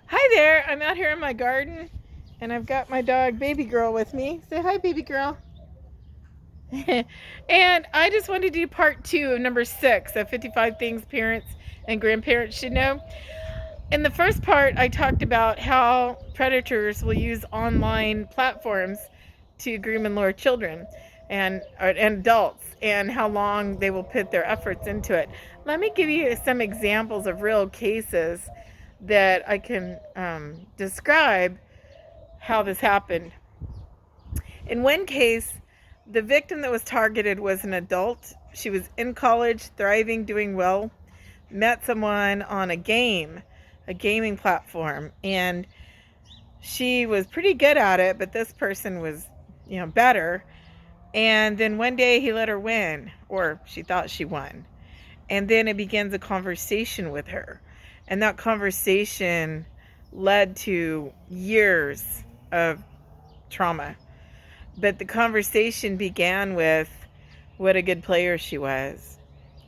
Hi there, I'm out here in my garden and I've got my dog Baby Girl with me. Say hi, Baby Girl. And I just wanted to do part 2 of number 6 of 55 things parents and grandparents should know. In the first part, I talked about how predators will use online platforms to groom and lure children and adults, and how long they will put their efforts into it. Let me give you some examples of real cases that I can describe how this happened. In one case, the victim that was targeted was an adult. She was in college, thriving, doing well, met someone on a gaming platform, and she was pretty good at it, but this person was, better. And then one day he let her win, or she thought she won. And then it begins a conversation with her. And that conversation led to years of trauma. But the conversation began with what a good player she was.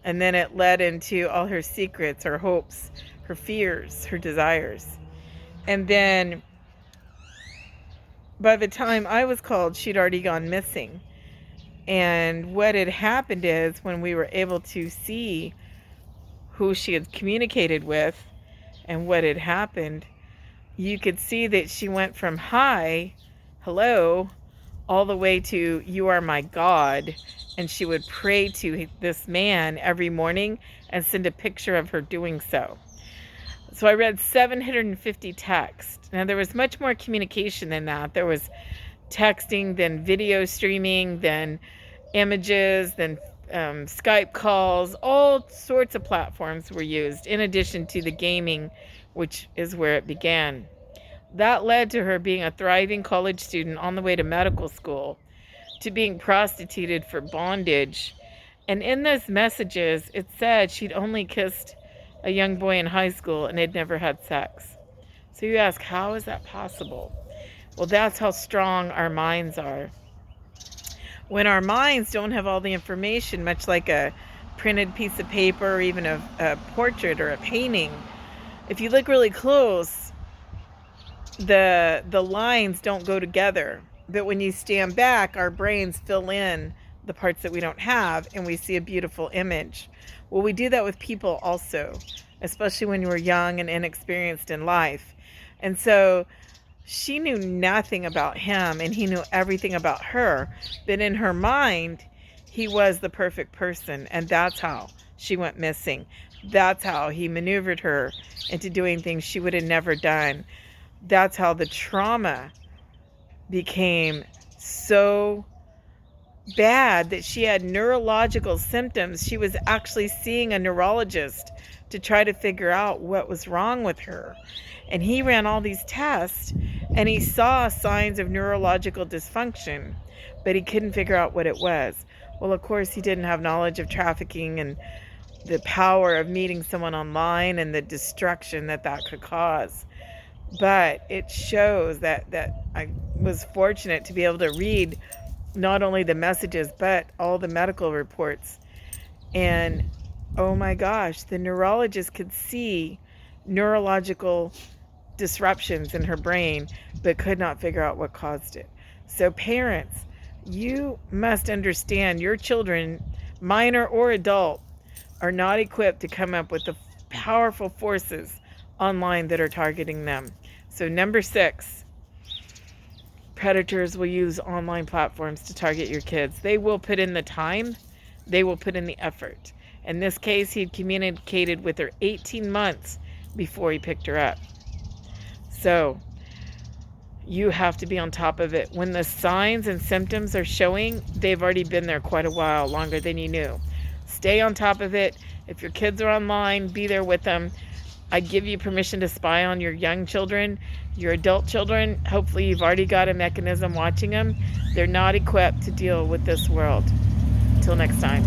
And then it led into all her secrets, her hopes, her fears, her desires. And then by the time I was called, she'd already gone missing. And what had happened is, when we were able to see who she had communicated with and what had happened, you could see that she went from hi, hello, all the way to you are my God. And she would pray to this man every morning and send a picture of her doing so. So I read 750 texts. Now, there was much more communication than that. There was texting, then video streaming, then images, then Skype calls. All sorts of platforms were used, in addition to the gaming, which is where it began. That led to her being a thriving college student on the way to medical school, to being prostituted for bondage. And in those messages, it said she'd only kissed a young boy in high school and had never had sex. So you ask, how is that possible? Well, that's how strong our minds are. When our minds don't have all the information, much like a printed piece of paper or even a portrait or a painting, if you look really close, the lines don't go together. But when you stand back, our brains fill in the parts that we don't have, and we see a beautiful image. Well, we do that with people also, especially when we're young and inexperienced in life. And so she knew nothing about him, and he knew everything about her. But in her mind, he was the perfect person, and that's how she went missing. That's how he maneuvered her into doing things she would have never done. That's how the trauma became so bad that she had neurological symptoms. She was actually seeing a neurologist to try to figure out what was wrong with her. And he ran all these tests, and he saw signs of neurological dysfunction, but he couldn't figure out what it was. Well, of course, he didn't have knowledge of trafficking and the power of meeting someone online and the destruction that could cause. But it shows that I was fortunate to be able to read not only the messages, but all the medical reports. And oh my gosh, the neurologist could see neurological disruptions in her brain, but could not figure out what caused it. So parents, you must understand your children, minor or adult, are not equipped to come up with the powerful forces online that are targeting them. So number 6, predators will use online platforms to target your kids. They will put in the time, they will put in the effort. In this case, he'd communicated with her 18 months before he picked her up. So you have to be on top of it. When the signs and symptoms are showing, they've already been there quite a while, longer than you knew. Stay on top of it. If your kids are online, be there with them. I give you permission to spy on your young children, your adult children. Hopefully you've already got a mechanism watching them. They're not equipped to deal with this world. Until next time.